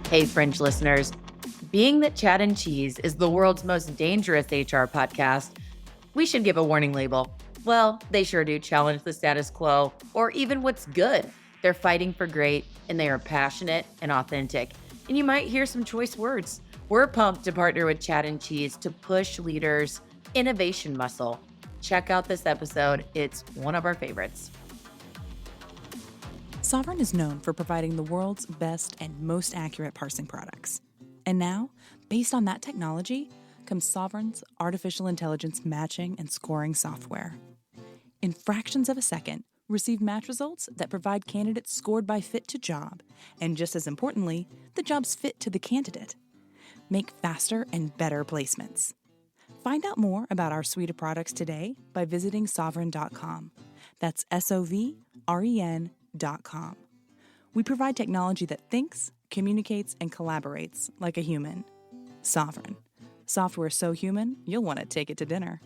Hey, Fringe listeners. Being that Chad and Cheese is the world's most dangerous HR podcast, we should give a warning label. Well, they sure do challenge the status quo, or even what's good. They're fighting for great, and they are passionate and authentic. And you might hear some choice words. We're pumped to partner with Chad and Cheese to push leaders' innovation muscle. Check out this episode. It's one of our favorites. Sovereign is known for providing the world's best and most accurate parsing products. And now, based on that technology, comes Sovereign's artificial intelligence matching and scoring software. In fractions of a second, receive match results that provide candidates scored by fit to job, and just as importantly, the job's fit to the candidate. Make faster and better placements. Find out more about our suite of products today by visiting sovereign.com. That's SOVREN.com. We provide technology that thinks, communicates, and collaborates like a human. Sovereign. Software so human, you'll want to take it to dinner.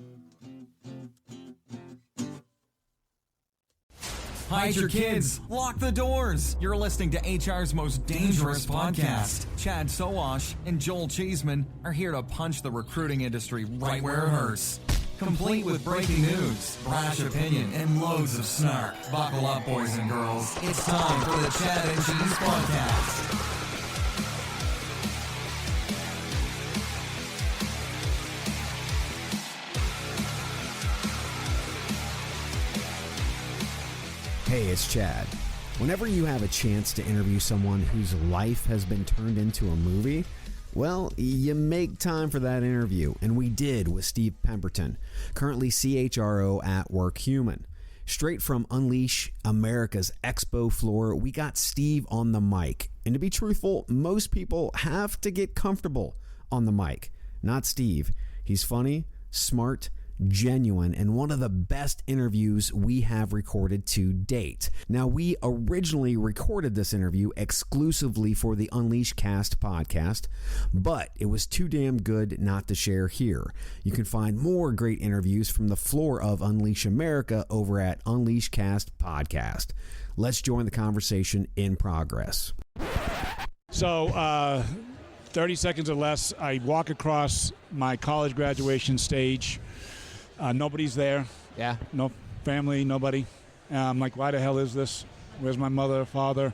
Hide your kids. Lock the doors. You're listening to HR's most dangerous podcast. Chad Sowash and Joel Cheeseman are here to punch the recruiting industry right where it hurts. Complete with breaking news, brash opinion, and loads of snark. Buckle up, boys and girls. It's time for the Chad and Cheese podcast. Hey, it's Chad. Whenever you have a chance to interview someone whose life has been turned into a movie, well, you make time for that interview, and we did with Steve Pemberton, currently CHRO at Workhuman. Straight from Unleash America's Expo floor, we got Steve on the mic. And to be truthful, most people have to get comfortable on the mic. Not Steve. He's funny, smart, genuine, and one of the best interviews we have recorded to date. Now, we originally recorded this interview exclusively for the Unleash Cast podcast, but it was too damn good not to share here. You can find more great interviews from the floor of Unleash America over at Unleash Cast podcast. Let's join the conversation in progress. So, 30 seconds or less, I walk across my college graduation stage. Nobody's there. Yeah. No family, nobody. I'm like, why the hell is this? Where's my mother, father?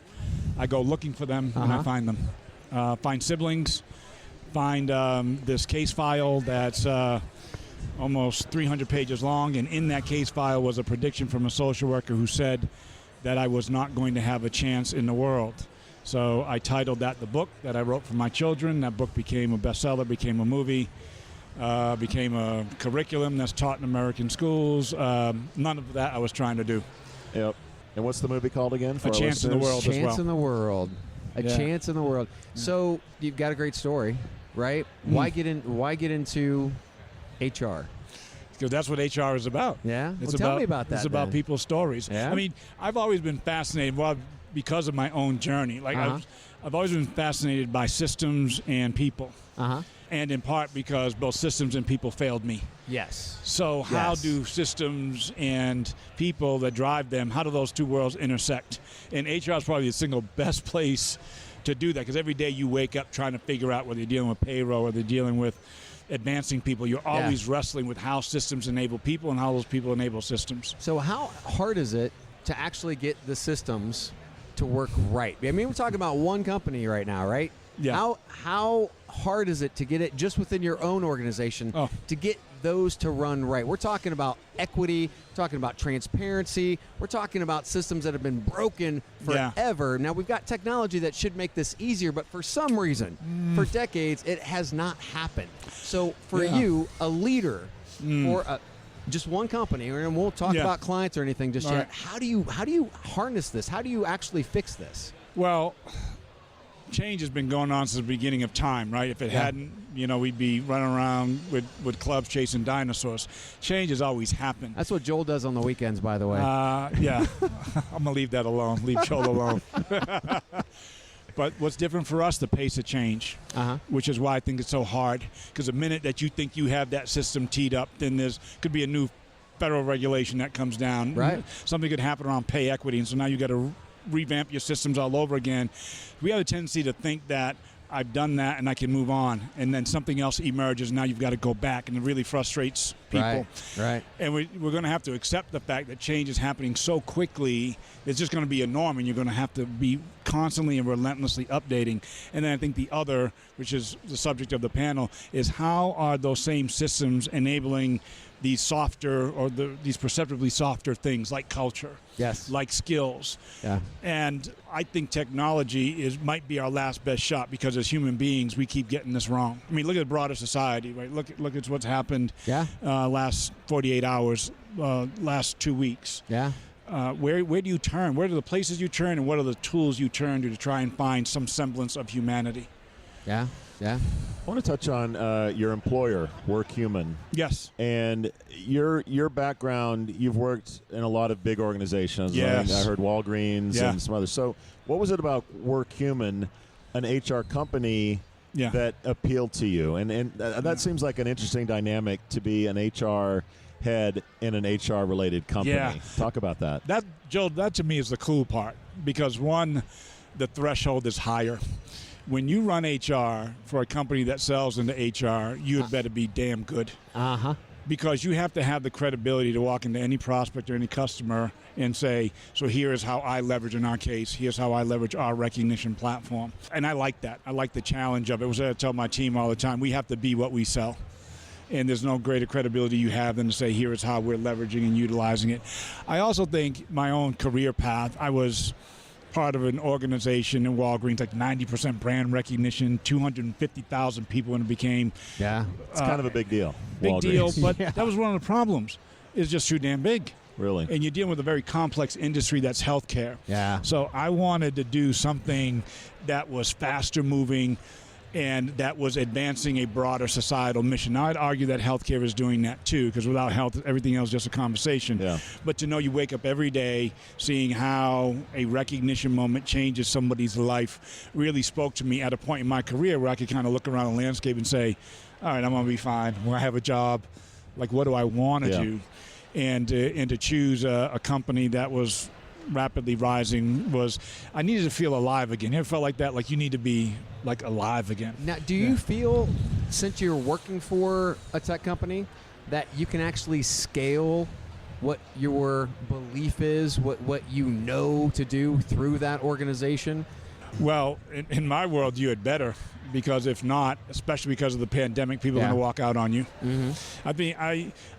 I go looking for them, and I find them. Find siblings. Find this case file that's almost 300 pages long, and in that case file was a prediction from a social worker who said that I was not going to have a chance in the world. So I titled that the book that I wrote for my children. That book became a bestseller, became a movie. Became a curriculum that's taught in American schools. None of that I was trying to do. Yep. And what's the movie called again? A Chance in the World as well. Chance in the World. A Chance in the World. So you've got a great story, right? Why get into HR? Because that's what HR is about. Yeah? It's tell me about that. It's about people's stories. Yeah? I mean, I've always been fascinated, because of my own journey. Like I've always been fascinated by systems and people. And in part because both systems and people failed me. Yes. So how do systems and people that drive them, how do those two worlds intersect? And HR is probably the single best place to do that, because every day you wake up trying to figure out whether you're dealing with payroll or they're dealing with advancing people. You're always wrestling with how systems enable people and how those people enable systems. So how hard is it to actually get the systems to work right? I mean, we're talking about one company right now, right? Yeah. How hard is it to get it just within your own organization to get those to run right? We're talking about equity, talking about transparency, we're talking about systems that have been broken forever. Now, we've got technology that should make this easier, but for some reason, for decades, it has not happened. So for you, a leader for just one company, and we'll talk about clients or anything just yet, how do you harness this? How do you actually fix this? Well, change has been going on since the beginning of time, right? If it hadn't, we'd be running around with clubs chasing dinosaurs. Change has always happened. That's what Joel does on the weekends, by the way. I'm going to leave that alone. Leave Joel alone. But what's different for us, the pace of change, which is why I think it's so hard. Because the minute that you think you have that system teed up, then could be a new federal regulation that comes down. Right. Something could happen around pay equity, and so now you got to revamp your systems all over again. We have a tendency to think that I've done that and I can move on. And then something else emerges. Now you've got to go back, and it really frustrates people. Right. And we're going to have to accept the fact that change is happening so quickly. It's just going to be a norm, and you're going to have to be constantly and relentlessly updating. And then I think the other, which is the subject of the panel, is how are those same systems enabling these softer or these perceptibly softer things like culture, Yes. like skills. Yeah. And I think technology might be our last best shot, because as human beings, we keep getting this wrong. I mean, look at broader society, right? Look at what's happened last 48 hours, last 2 weeks. Yeah. Where do you turn? Where are the places you turn, and what are the tools you turn to try and find some semblance of humanity? Yeah. Yeah. I want to touch on your employer, Workhuman. Yes. And your background, you've worked in a lot of big organizations. Yes. I heard Walgreens and some others. So what was it about Workhuman, an HR company, that appealed to you? And that seems like an interesting dynamic, to be an HR head in an HR-related company. Yeah. Talk about that. Joe, that to me is the cool part, because one, the threshold is higher. When you run HR for a company that sells into HR, you had better be damn good. Because you have to have the credibility to walk into any prospect or any customer and say, so here is how I leverage, in our case, here's how I leverage our recognition platform. And I like that. I like the challenge of it. It was I tell my team all the time, we have to be what we sell. And there's no greater credibility you have than to say, here is how we're leveraging and utilizing it. I also think my own career path, I was part of an organization in Walgreens, like 90% brand recognition, 250,000 people when it became. Yeah, it's kind of a big deal. Big Walgreens. deal, but that was one of the problems. It's just too damn big. Really? And you're dealing with a very complex industry that's healthcare. Yeah. So I wanted to do something that was faster moving and that was advancing a broader societal mission. Now, I'd argue that healthcare is doing that too, because without health, everything else is just a conversation. Yeah. But to know you wake up every day seeing how a recognition moment changes somebody's life really spoke to me at a point in my career where I could kind of look around the landscape and say, all right, I'm going to be fine. When I have a job, like, what do I want to do? And to choose a company that was rapidly rising was, I needed to feel alive again. You ever felt like that? Like you need to be like alive again. Now, do you feel, since you're working for a tech company, that you can actually scale what your belief is, what you know to do through that organization? Well, in my world, you had better, because if not, especially because of the pandemic, people are going to walk out on you. Mm-hmm.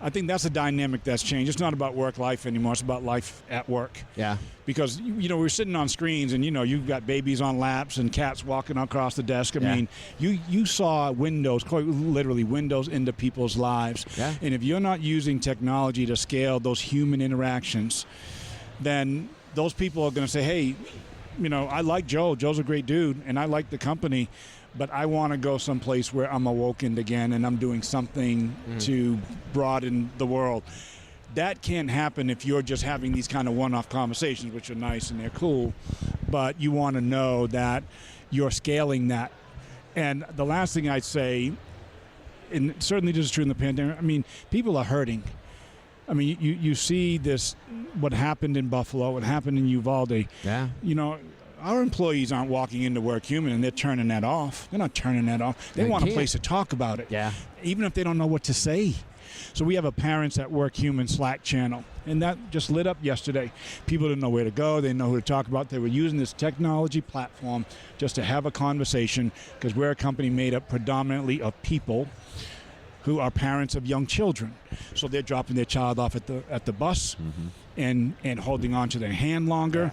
I think that's a dynamic that's changed. It's not about work life anymore. It's about life at work. Yeah. Because, we're sitting on screens and, you've got babies on laps and cats walking across the desk. I mean, you saw windows, quite literally windows into people's lives. Yeah. And if you're not using technology to scale those human interactions, then those people are going to say, hey, I like Joe. Joe's a great dude, and I like the company, but I want to go someplace where I'm awakened again and I'm doing something to broaden the world. That can't happen if you're just having these kind of one-off conversations, which are nice and they're cool, but you want to know that you're scaling that. And the last thing I'd say, and certainly this is true in the pandemic, people are hurting. You see this, what happened in Buffalo, what happened in Uvalde. Yeah. Our employees aren't walking into Workhuman and they're turning that off. They're not turning that off. They want a place to talk about it. Yeah. Even if they don't know what to say. So we have a Parents at Workhuman Slack channel, and that just lit up yesterday. People didn't know where to go. They didn't know who to talk about. They were using this technology platform just to have a conversation, because we're a company made up predominantly of people who are parents of young children. So they're dropping their child off at the bus and holding on to their hand longer.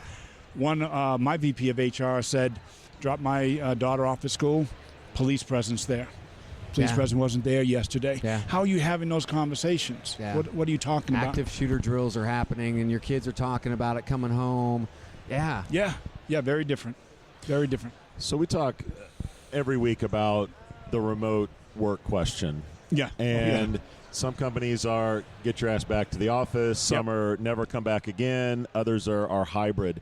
One, my VP of HR said, drop my daughter off at school, police presence there. Police presence wasn't there yesterday. Yeah. How are you having those conversations? Yeah. What are you talking about? Active shooter drills are happening, and your kids are talking about it coming home. Yeah. Yeah, very different. Very different. So we talk every week about the remote work question. Yeah. And some companies are get your ass back to the office. Some are never come back again. Others are hybrid.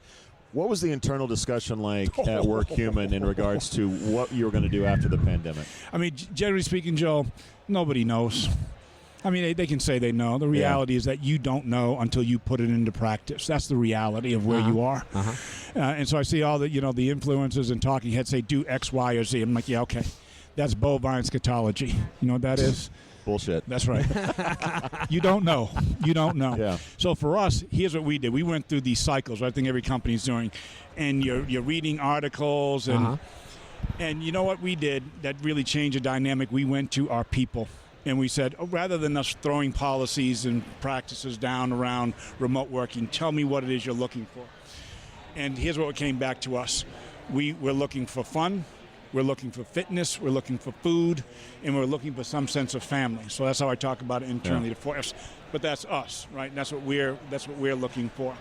What was the internal discussion like at Workhuman in regards to what you were going to do after the pandemic? Generally speaking, Joe, nobody knows. I mean, they can say they know. The reality is that you don't know until you put it into practice. That's the reality of where you are. And so I see all the, the influencers and talking heads say, do X, Y, or Z. I'm like, yeah, okay. That's bovine scatology. You know what that is? Bullshit. That's right. You don't know. You don't know. Yeah. So for us, here's what we did. We went through these cycles. I think every company's doing. And you're reading articles. And you know what we did that really changed the dynamic? We went to our people. And we said, rather than us throwing policies and practices down around remote working, tell me what it is you're looking for. And here's what came back to us. We're looking for fun. We're looking for fitness, we're looking for food, and we're looking for some sense of family. So that's how I talk about it internally. But that's us, right? That's what we're looking for.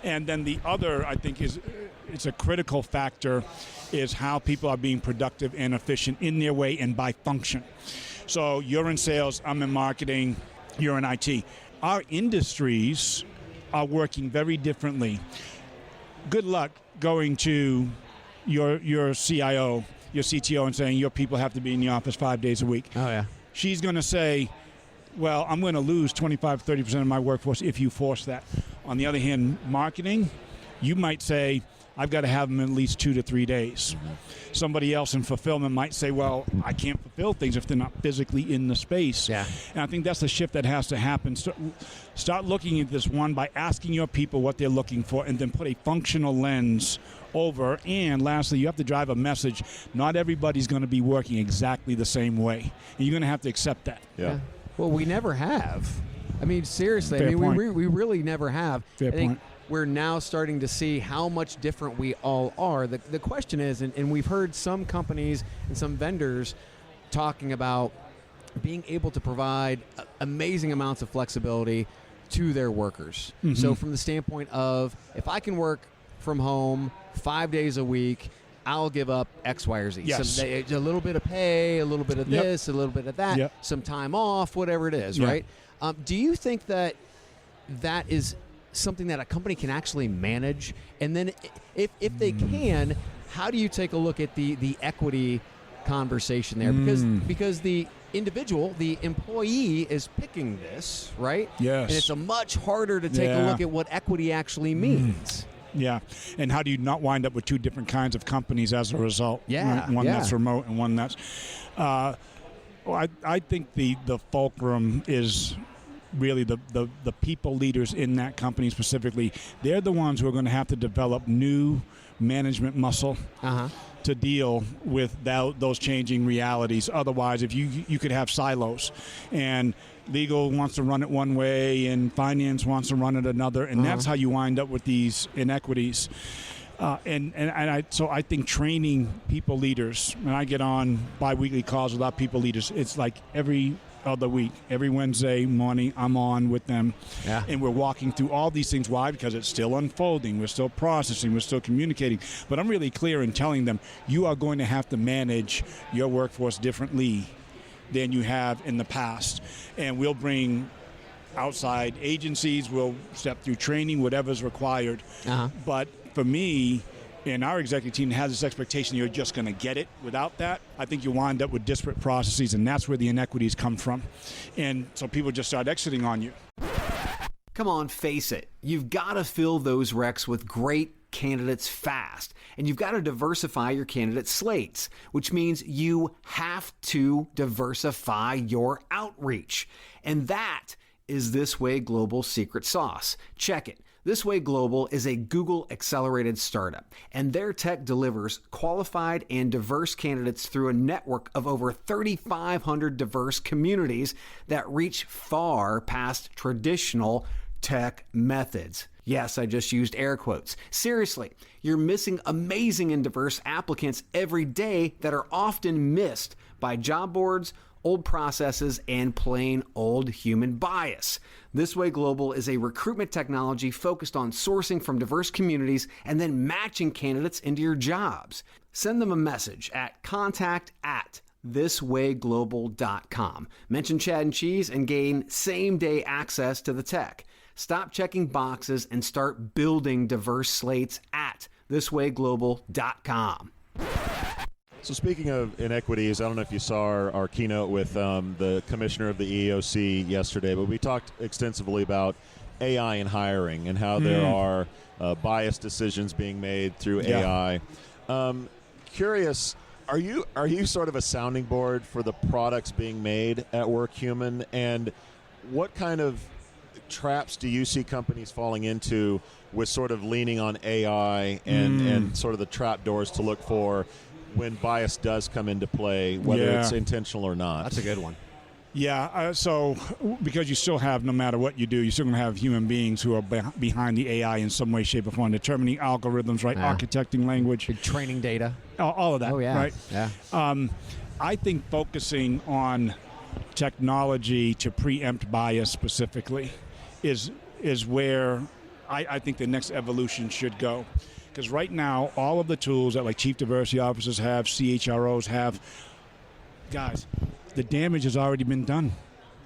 And then the other, I think, it's a critical factor, is how people are being productive and efficient in their way and by function. So you're in sales, I'm in marketing, you're in IT. Our industries are working very differently. Good luck going to your CIO, your CTO, and saying your people have to be in the office 5 days a week. Oh, yeah. She's going to say, well, I'm going to lose 25, 30% of my workforce if you force that. On the other hand, marketing, you might say, I've got to have them at least 2 to 3 days. Somebody else in fulfillment might say, well, I can't fulfill things if they're not physically in the space. Yeah. And I think that's the shift that has to happen. Start looking at this one by asking your people what they're looking for, and then put a functional lens over. And lastly, you have to drive a message. Not everybody's going to be working exactly the same way. And you're going to have to accept that. Yeah. Well, we never have. I mean, seriously. Fair I mean, point. we really never have. Fair I think point. we're now starting to see how much different we all are. The question is, and we've heard some companies and some vendors talking about being able to provide amazing amounts of flexibility to their workers. So from the standpoint of, if I can work from home 5 days a week, I'll give up X, Y, or Z. Yes. A little bit of pay, a little bit of this, a little bit of that, some time off, whatever it is, right? Do you think that is something that a company can actually manage? And then if they can, how do you take a look at the equity conversation there? Because the individual, the employee, is picking this, right? Yes. And it's a much harder to take a look at what equity actually means. Yeah, and how do you not wind up with two different kinds of companies as a result? Yeah, right? One that's remote and one that's... I think the fulcrum is really the people leaders in that company specifically. They're the ones who are going to have to develop new management muscle to deal with those changing realities. Otherwise, if you could have silos, and legal wants to run it one way and finance wants to run it another, and that's how you wind up with these inequities. So I think training people leaders, when I get on bi-weekly calls with our people leaders, it's like every other week, every Wednesday morning, I'm on with them. Yeah. And we're walking through all these things. Why? Because it's still unfolding. We're still processing. We're still communicating. But I'm really clear in telling them, you are going to have to manage your workforce differently than you have in the past. And we'll bring outside agencies. We'll step through training, whatever's required. But for me, and our executive team has this expectation you're just going to get it. Without that, I think you wind up with disparate processes, and that's where the inequities come from. And so people just start exiting on you. Come on, face it. You've got to fill those recs with great candidates fast. And you've got to diversify your candidate slates, which means you have to diversify your outreach. And that is This Way Global's secret sauce. Check it. This Way Global is a Google-accelerated startup, and their tech delivers qualified and diverse candidates through a network of over 3,500 diverse communities that reach far past traditional tech methods. Yes, I just used air quotes. Seriously, you're missing amazing and diverse applicants every day that are often missed by job boards, old processes, and plain old human bias. This Way Global is a recruitment technology focused on sourcing from diverse communities and then matching candidates into your jobs. Send them a message at contact@thiswayglobal.com. Mention Chad and Cheese and gain same-day access to the tech. Stop checking boxes and start building diverse slates at thiswayglobal.com. So speaking of inequities, I don't know if you saw our keynote with the commissioner of the EEOC yesterday, but we talked extensively about AI in hiring and how there are biased decisions being made through AI. Curious, are you sort of a sounding board for the products being made at Workhuman, and what kind of traps do you see companies falling into with sort of leaning on AI and sort of the trap doors to look for when bias does come into play, whether it's intentional or not? That's a good one. Yeah, so because you still have, no matter what you do, you're still going to have human beings who are behind the AI in some way, shape, or form, determining algorithms, right? Architecting language. Training data. All of that, right? Yeah. I think focusing on technology to preempt bias specifically is where I think the next evolution should go. Because right now, all of the tools that like chief diversity officers have, CHROs have, guys, the damage has already been done.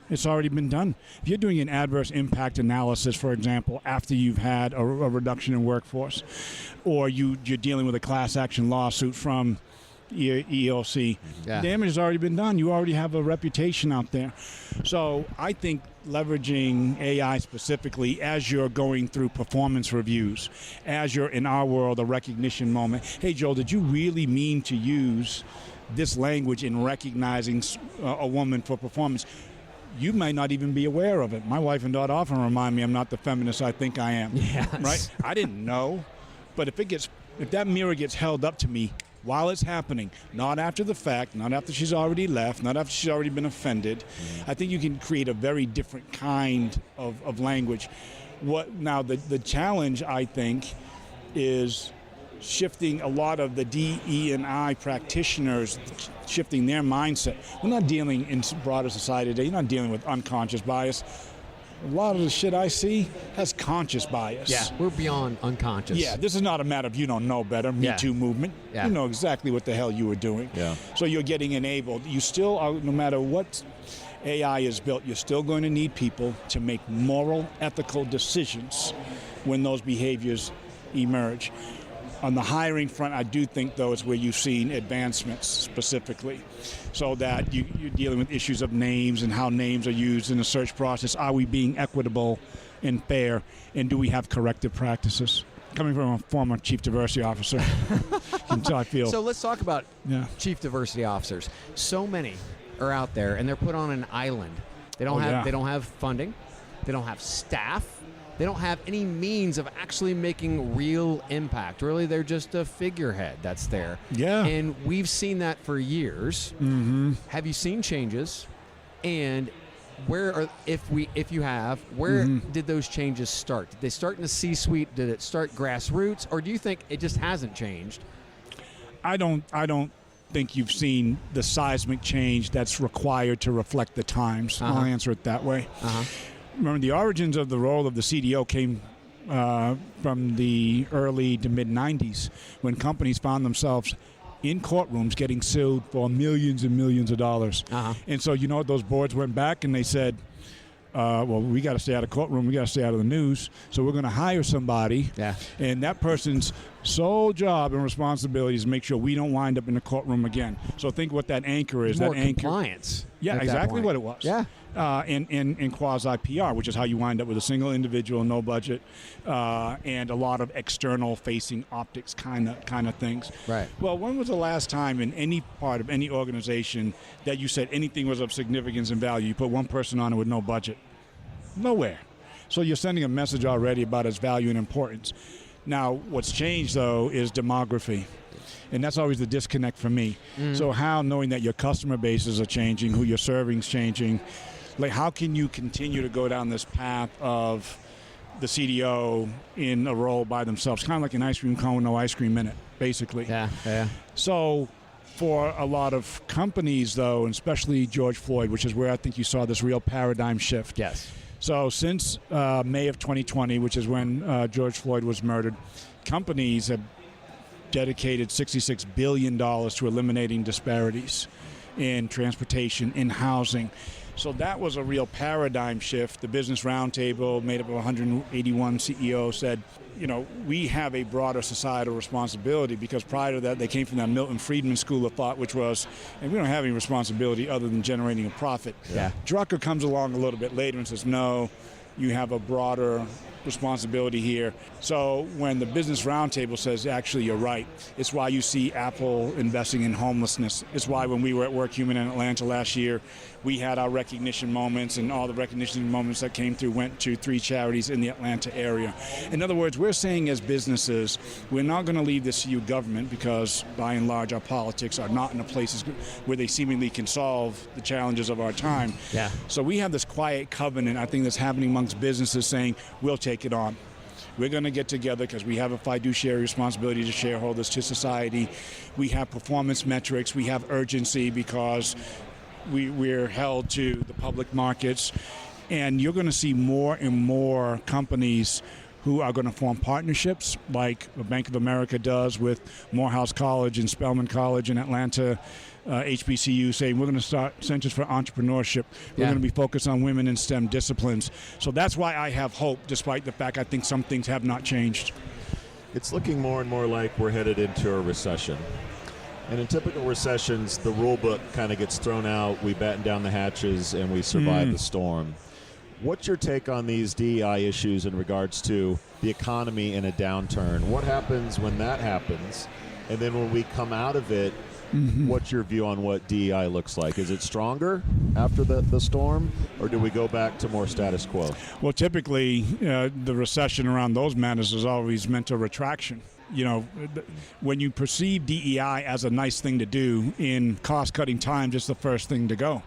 It's already been done. If you're doing an adverse impact analysis, for example, after you've had a reduction in workforce, or you're dealing with a class action lawsuit from EEOC, damage has already been done. You already have a reputation out there. So I think leveraging AI specifically as you're going through performance reviews, as you're, in our world, a recognition moment. Hey, Joel, did you really mean to use this language in recognizing a woman for performance? You might not even be aware of it. My wife and daughter often remind me I'm not the feminist I think I am. Yes. Right? I didn't know. But if that mirror gets held up to me while it's happening, not after the fact, not after she's already left, not after she's already been offended, I think you can create a very different kind of language. Now the challenge, I think, is shifting a lot of the DE&I practitioners, shifting their mindset. We're not dealing in broader society today. You're not dealing with unconscious bias. A lot of the shit I see has conscious bias. Yeah, we're beyond unconscious. Yeah, this is not a matter of you don't know better, Me Too movement. Yeah. You know exactly what the hell you were doing. Yeah. So you're getting enabled. You still are, no matter what AI is built, you're still going to need people to make moral, ethical decisions when those behaviors emerge. On the hiring front, I do think, though, it's where you've seen advancements specifically, so that you're dealing with issues of names and how names are used in the search process. Are we being equitable and fair, and do we have corrective practices? Coming from a former chief diversity officer, until I feel. So let's talk about chief diversity officers. So many are out there, and they're put on an island. They don't have funding. They don't have staff. They don't have any means of actually making real impact. Really, they're just a figurehead that's there. Yeah. And we've seen that for years. Mm-hmm. Have you seen changes? And if you have, where did those changes start? Did they start in the C-suite? Did it start grassroots? Or do you think it just hasn't changed? I don't think you've seen the seismic change that's required to reflect the times. I'll answer it that way. Remember, the origins of the role of the CDO came from the early to mid-'90s, when companies found themselves in courtrooms getting sued for millions and millions of dollars. And so, those boards went back and they said, well, we got to stay out of courtroom, we got to stay out of the news, so we're going to hire somebody, and that person's sole job and responsibility is make sure we don't wind up in the courtroom again. So think what that anchor is. More that anchor, compliance. Yeah, exactly what it was. Yeah. In quasi-PR, which is how you wind up with a single individual, no budget, and a lot of external-facing optics kind of things. Right. Well, when was the last time in any part of any organization that you said anything was of significance and value? You put one person on it with no budget. Nowhere. So you're sending a message already about its value and importance. Now, what's changed, though, is demography. And that's always the disconnect for me. So how, knowing that your customer bases are changing, who you're serving is changing, like how can you continue to go down this path of the CDO in a role by themselves, kind of like an ice cream cone, no ice cream in it, basically. Yeah. So for a lot of companies, though, and especially George Floyd, which is where I think you saw this real paradigm shift. Yes. So since May of 2020, which is when George Floyd was murdered, companies have dedicated $66 billion to eliminating disparities in transportation, in housing. So that was a real paradigm shift. The Business Roundtable, made up of 181 CEOs, said, we have a broader societal responsibility, because prior to that, they came from that Milton Friedman school of thought, which was, and we don't have any responsibility other than generating a profit. Yeah. Drucker comes along a little bit later and says, no, you have a broader responsibility here. So when the Business Roundtable says, actually, you're right, it's why you see Apple investing in homelessness. It's why when we were at Workhuman in Atlanta last year, we had our recognition moments, and all the recognition moments that came through went to 3 charities in the Atlanta area. In other words, we're saying as businesses, we're not going to leave this to you government, because by and large our politics are not in the places where they seemingly can solve the challenges of our time. Yeah. So we have this quiet covenant, I think, that's happening amongst businesses, saying we'll take it on. We're going to get together because we have a fiduciary responsibility to shareholders, to society. We have performance metrics. We have urgency because we're held to the public markets. And you're going to see more and more companies who are going to form partnerships, like Bank of America does with Morehouse College and Spelman College in Atlanta, HBCU, saying we're going to start centers for entrepreneurship. We're going to be focused on women in STEM disciplines. So that's why I have hope, despite the fact I think some things have not changed. It's looking more and more like we're headed into a recession. And in typical recessions, the rule book kind of gets thrown out, we batten down the hatches, and we survive the storm. What's your take on these DEI issues in regards to the economy in a downturn? What happens when that happens? And then when we come out of it, what's your view on what DEI looks like? Is it stronger after the storm, or do we go back to more status quo? Well, typically, the recession around those matters is always meant a retraction. When you perceive DEI as a nice thing to do in cost-cutting times, it's the first thing to go,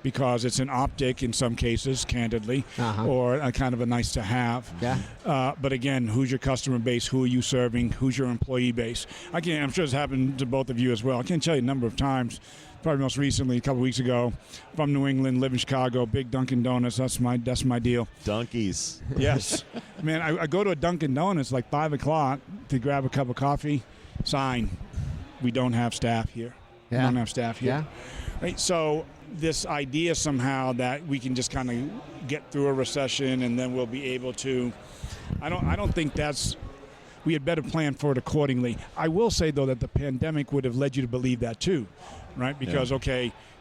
because it's an optic in some cases, candidly, or a kind of a nice to have. Yeah. But again, who's your customer base? Who are you serving? Who's your employee base? I'm sure it's happened to both of you as well. I can't tell you a number of times. Probably most recently, a couple weeks ago, from New England, live in Chicago, big Dunkin' Donuts. That's my deal. Donkeys. Yes. Man, I go to a Dunkin' Donuts like 5 o'clock to grab a cup of coffee. Sign, we don't have staff here. Yeah. We don't have staff here. Yeah. Right. So this idea somehow that we can just kind of get through a recession and then we'll be able to, I don't think that's, we had better plan for it accordingly. I will say, though, that the pandemic would have led you to believe that too, right? Because,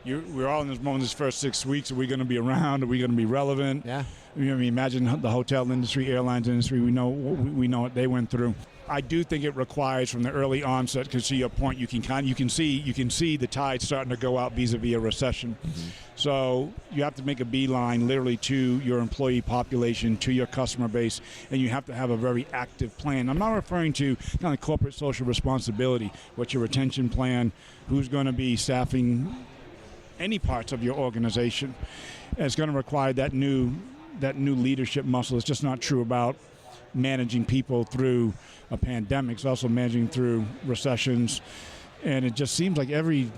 we're all in this moment, this first 6 weeks, are we going to be around? Are we going to be relevant? Yeah. Imagine the hotel industry, airlines industry, we know what they went through. I do think it requires from the early onset, because to your point, you can see the tide starting to go out vis-a-vis a recession. So you have to make a beeline literally to your employee population, to your customer base, and you have to have a very active plan. I'm not referring to kind of corporate social responsibility. What's your retention plan? Who's going to be staffing any parts of your organization? And it's going to require that new leadership muscle. It's just not true about managing people through a pandemic. It's also managing through recessions, and it just seems like every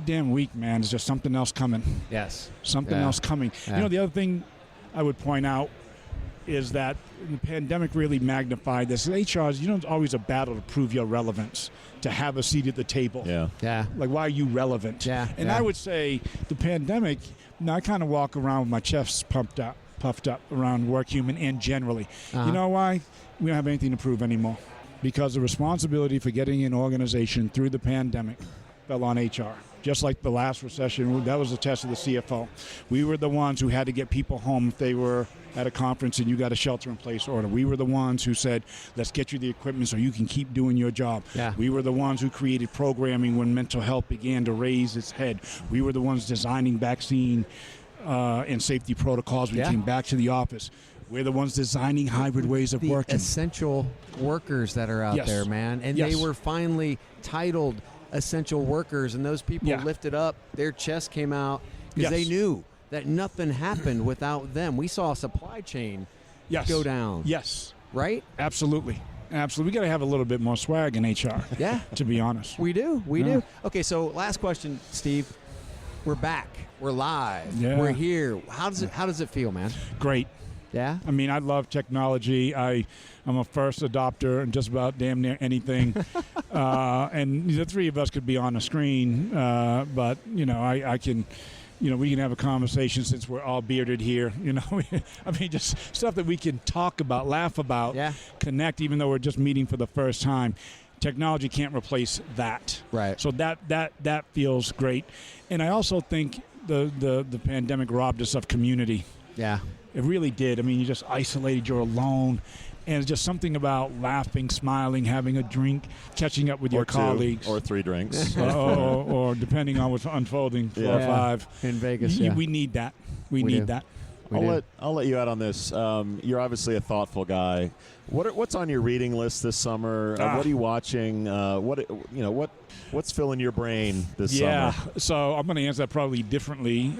damn week, man, there's just something else coming. Yes. Something else coming. Yeah. The other thing I would point out is that the pandemic really magnified this. HR is, it's always a battle to prove your relevance, to have a seat at the table. Yeah. Like, why are you relevant? Yeah. And I would say the pandemic, I kind of walk around with my chest puffed up around Workhuman and generally. You know why? We don't have anything to prove anymore, because the responsibility for getting an organization through the pandemic fell on HR. Just like the last recession, that was the test of the CFO. We were the ones who had to get people home if they were at a conference and you got a shelter-in-place order. We were the ones who said, let's get you the equipment so you can keep doing your job. Yeah. We were the ones who created programming when mental health began to raise its head. We were the ones designing vaccine and safety protocols when we came back to the office. We're the ones designing hybrid ways of working. Essential workers that are out there, man. And they were finally titled essential workers, and those people lifted up, their chest came out, because they knew that nothing happened without them. We saw a supply chain go down. Yes. Right? Absolutely. We got to have a little bit more swag in HR. Yeah. To be honest. We do. Okay, so last question, Steve. We're back. We're live. Yeah. We're here. How does it feel, man? Great. Yeah? I mean, I love technology. I'm a first adopter and just about damn near anything. And the three of us could be on a screen, but, I can we can have a conversation since we're all bearded here. I mean, just stuff that we can talk about, laugh about, connect, even though we're just meeting for the first time. Technology can't replace that. Right. So that feels great. And I also think the pandemic robbed us of community. Yeah. It really did. I mean, you just isolated, you're alone. And it's just something about laughing, smiling, having a drink, catching up with your colleagues. Or 3 drinks. or depending on what's unfolding, 4 or 5. In Vegas, We need that. We need that. I'll let you out on this. You're obviously a thoughtful guy. What's on your reading list this summer? What are you watching? What's filling your brain this summer? Yeah, so I'm going to answer that probably differently.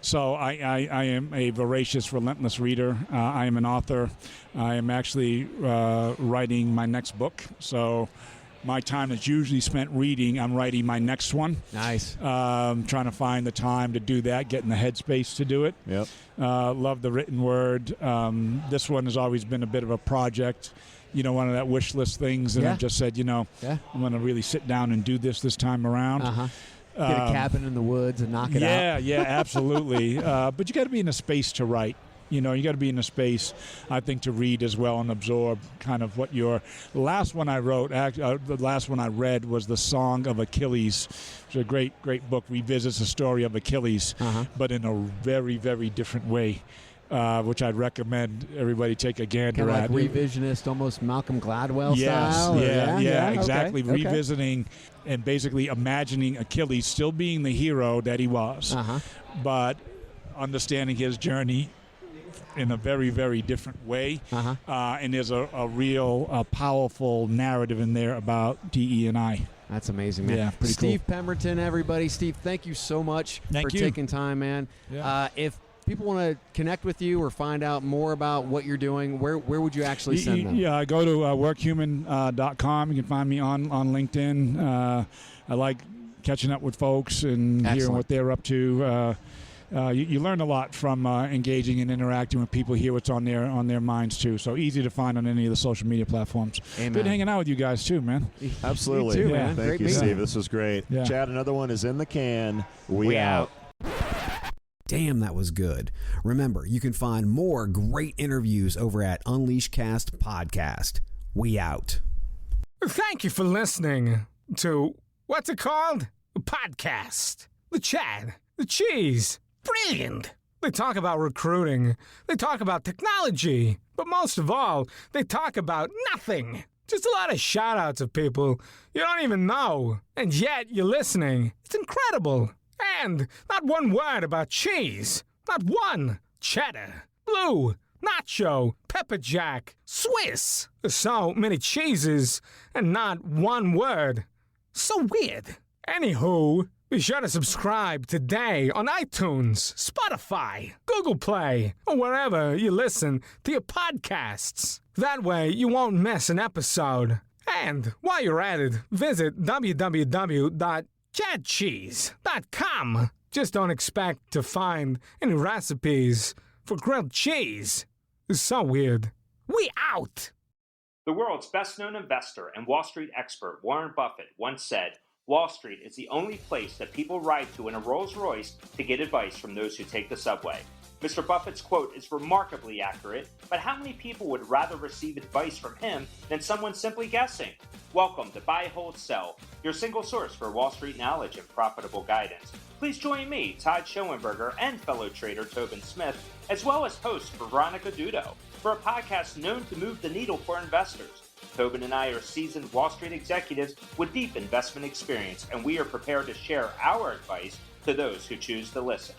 So I am a voracious, relentless reader. I am an author. I am actually writing my next book. So my time is usually spent reading. I'm writing my next one. Nice. Trying to find the time to do that, get in the headspace to do it. Yep. Love the written word. This one has always been a bit of a project. One of that wish list things. And I've just said, I'm going to really sit down and do this time around. Uh-huh. Get a cabin in the woods and knock it out. Yeah, absolutely. But you got to be in a space to write. You got to be in a space, I think, to read as well and absorb kind of what your last one I wrote. The last one I read was The Song of Achilles. It's a great book. Revisits the story of Achilles, but in a very, very different way. Which I'd recommend everybody take a gander at. Kind of like revisionist, almost Malcolm Gladwell style? Yeah, exactly. Okay. Revisiting and basically imagining Achilles still being the hero that he was, but understanding his journey in a very, very different way. And there's a real powerful narrative in there about DE&I. That's amazing, man. Yeah, pretty Steve cool. Pemberton, everybody. Steve, thank you so much for taking time, man. Yeah. If people want to connect with you or find out more about what you're doing, where would you actually send them? Yeah, go to workhuman.com. You can find me on LinkedIn. I like catching up with folks and hearing what they're up to. You learn a lot from engaging and interacting with people, hear what's on their minds too. So easy to find on any of the social media platforms. Amen. Good hanging out with you guys too, man. Absolutely. Me too, man. Thank you, Steve. This was great. Yeah. Chad, another one is in the can. We out. Damn, that was good. Remember, you can find more great interviews over at Unleashcast Podcast. We out. Thank you for listening to, what's it called? A podcast. The Chad. The Cheese. Brilliant. They talk about recruiting. They talk about technology. But most of all, they talk about nothing. Just a lot of shout-outs of people you don't even know. And yet you're listening. It's incredible. And not one word about cheese. Not one. Cheddar, blue, nacho, pepper jack, Swiss. So many cheeses and not one word. So weird. Anywho, be sure to subscribe today on iTunes, Spotify, Google Play, or wherever you listen to your podcasts. That way you won't miss an episode. And while you're at it, visit www.chadcheese.com. Just don't expect to find any recipes for grilled cheese. It's so weird. We out! The world's best-known investor and Wall Street expert Warren Buffett once said, "Wall Street is the only place that people ride to in a Rolls-Royce to get advice from those who take the subway." Mr. Buffett's quote is remarkably accurate, but how many people would rather receive advice from him than someone simply guessing? Welcome to Buy, Hold, Sell, your single source for Wall Street knowledge and profitable guidance. Please join me, Todd Schoenberger, and fellow trader Tobin Smith, as well as host Veronica Dudo, for a podcast known to move the needle for investors. Tobin and I are seasoned Wall Street executives with deep investment experience, and we are prepared to share our advice to those who choose to listen.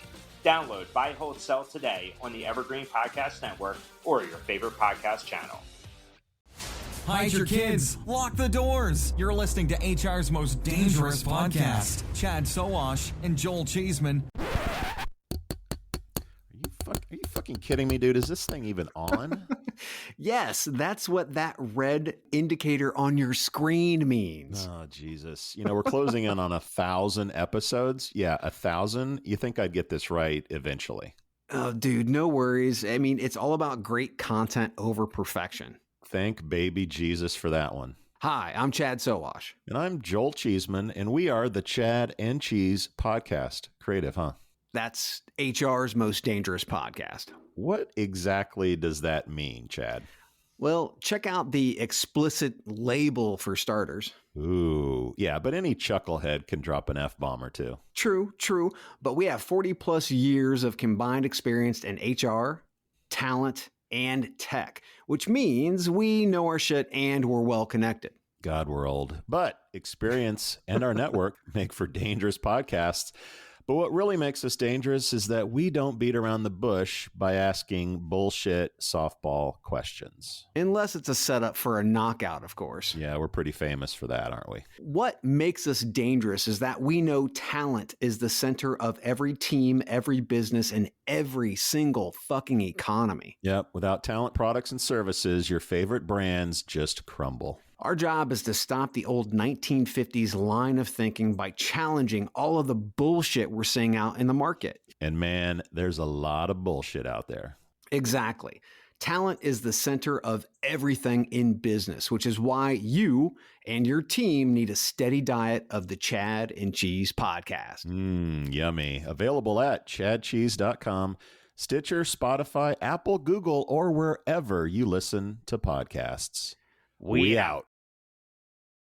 Download Buy, Hold, Sell today on the Evergreen Podcast Network or your favorite podcast channel. Hide your kids. Lock the doors. You're listening to HR's most dangerous podcast. Chad Sowash and Joel Cheeseman. Are you fucking kidding me, dude? Is this thing even on? Yes, that's what that red indicator on your screen means. Oh, Jesus. We're closing in on 1,000 episodes. Yeah, 1,000. You think I'd get this right eventually. Oh, dude, no worries. I mean, it's all about great content over perfection. Thank baby Jesus for that one. Hi, I'm Chad Sowash. And I'm Joel Cheeseman, and we are the Chad and Cheese Podcast. Creative, huh? That's HR's most dangerous podcast. What exactly does that mean, Chad? Well, check out the explicit label for starters. Ooh, yeah, but any chucklehead can drop an F-bomb or two. True. But we have 40 plus years of combined experience in HR, talent, and tech, which means we know our shit and we're well connected. God, we're old. But experience and our network make for dangerous podcasts. But what really makes us dangerous is that we don't beat around the bush by asking bullshit softball questions. Unless it's a setup for a knockout, of course. Yeah, we're pretty famous for that, aren't we? What makes us dangerous is that we know talent is the center of every team, every business, and every single fucking economy. Yep, without talent products and services, your favorite brands just crumble. Our job is to stop the old 1950s line of thinking by challenging all of the bullshit we're seeing out in the market. And man, there's a lot of bullshit out there. Exactly. Talent is the center of everything in business, which is why you and your team need a steady diet of the Chad and Cheese podcast. Yummy. Available at chadcheese.com, Stitcher, Spotify, Apple, Google, or wherever you listen to podcasts. We out.